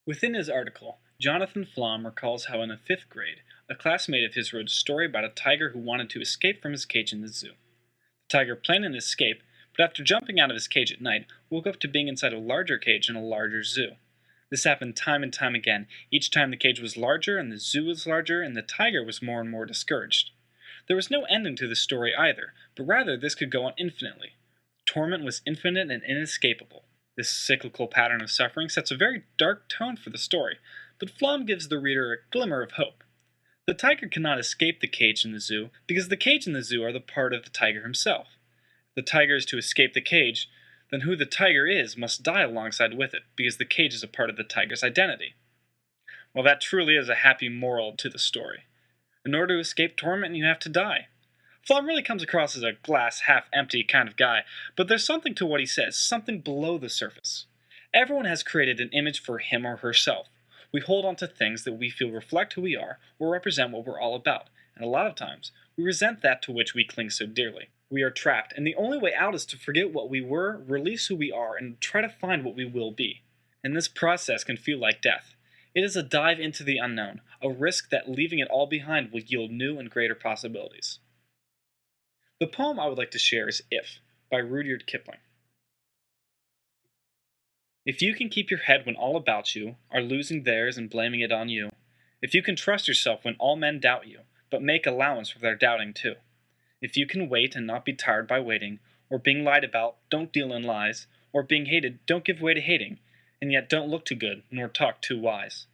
Within his article, Jonathan Flom recalls how in the fifth grade, a classmate of his wrote a story about a tiger who wanted to escape from his cage in the zoo. The tiger planned an escape, but after jumping out of his cage at night, woke up to being inside a larger cage in a larger zoo. This happened time and time again. Each time the cage was larger and the zoo was larger, and the tiger was more and more discouraged. There was no ending to this story either, but rather this could go on infinitely. Torment was infinite and inescapable. This cyclical pattern of suffering sets a very dark tone for the story, but Flom gives the reader a glimmer of hope. The tiger cannot escape the cage in the zoo because the cage and the zoo are the part of the tiger himself. If the tiger is to escape the cage, then who the tiger is must die alongside with it because the cage is a part of the tiger's identity. Well, that truly is a happy moral to the story. In order to escape torment, you have to die. Flom really comes across as a glass half empty kind of guy, but there's something to what he says, something below the surface. Everyone has created an image for him or herself. We hold on to things that we feel reflect who we are or represent what we're all about, and a lot of times, we resent that to which we cling so dearly. We are trapped, and the only way out is to forget what we were, release who we are, and try to find what we will be. And this process can feel like death. It is a dive into the unknown, a risk that leaving it all behind will yield new and greater possibilities. The poem I would like to share is If, by Rudyard Kipling. If you can keep your head when all about you are losing theirs and blaming it on you, if you can trust yourself when all men doubt you, but make allowance for their doubting too, if you can wait and not be tired by waiting, or being lied about, don't deal in lies, or being hated, don't give way to hating, and yet don't look too good, nor talk too wise.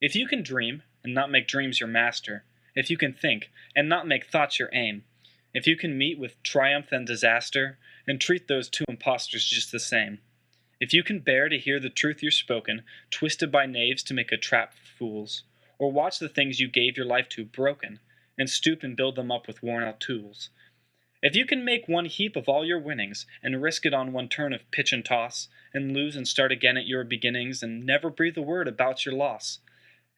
If you can dream, and not make dreams your master, if you can think, and not make thoughts your aim, if you can meet with triumph and disaster, and treat those two impostors just the same, if you can bear to hear the truth you're spoken, twisted by knaves to make a trap for fools, or watch the things you gave your life to broken, and stoop and build them up with worn-out tools, if you can make one heap of all your winnings, and risk it on one turn of pitch and toss, and lose and start again at your beginnings, and never breathe a word about your loss,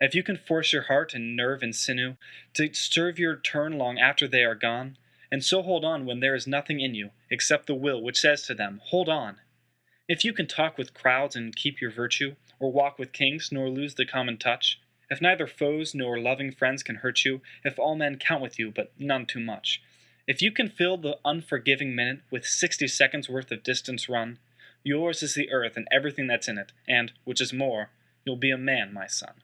if you can force your heart and nerve and sinew to serve your turn long after they are gone, and so hold on when there is nothing in you except the will which says to them, hold on. If you can talk with crowds and keep your virtue, or walk with kings nor lose the common touch, if neither foes nor loving friends can hurt you, if all men count with you but none too much, if you can fill the unforgiving minute with 60 seconds worth of distance run, yours is the earth and everything that's in it, and, which is more, you'll be a man, my son.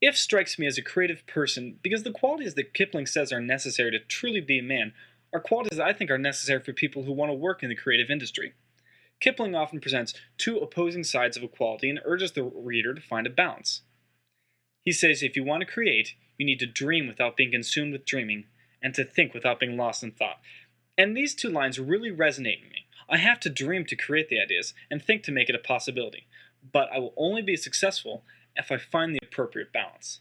If strikes me as a creative person because the qualities that Kipling says are necessary to truly be a man are qualities that I think are necessary for people who want to work in the creative industry. Kipling often presents two opposing sides of a quality and urges the reader to find a balance. He says if you want to create, you need to dream without being consumed with dreaming, and to think without being lost in thought. And these two lines really resonate in me. I have to dream to create the ideas, and think to make it a possibility. But I will only be successful if I find the appropriate balance.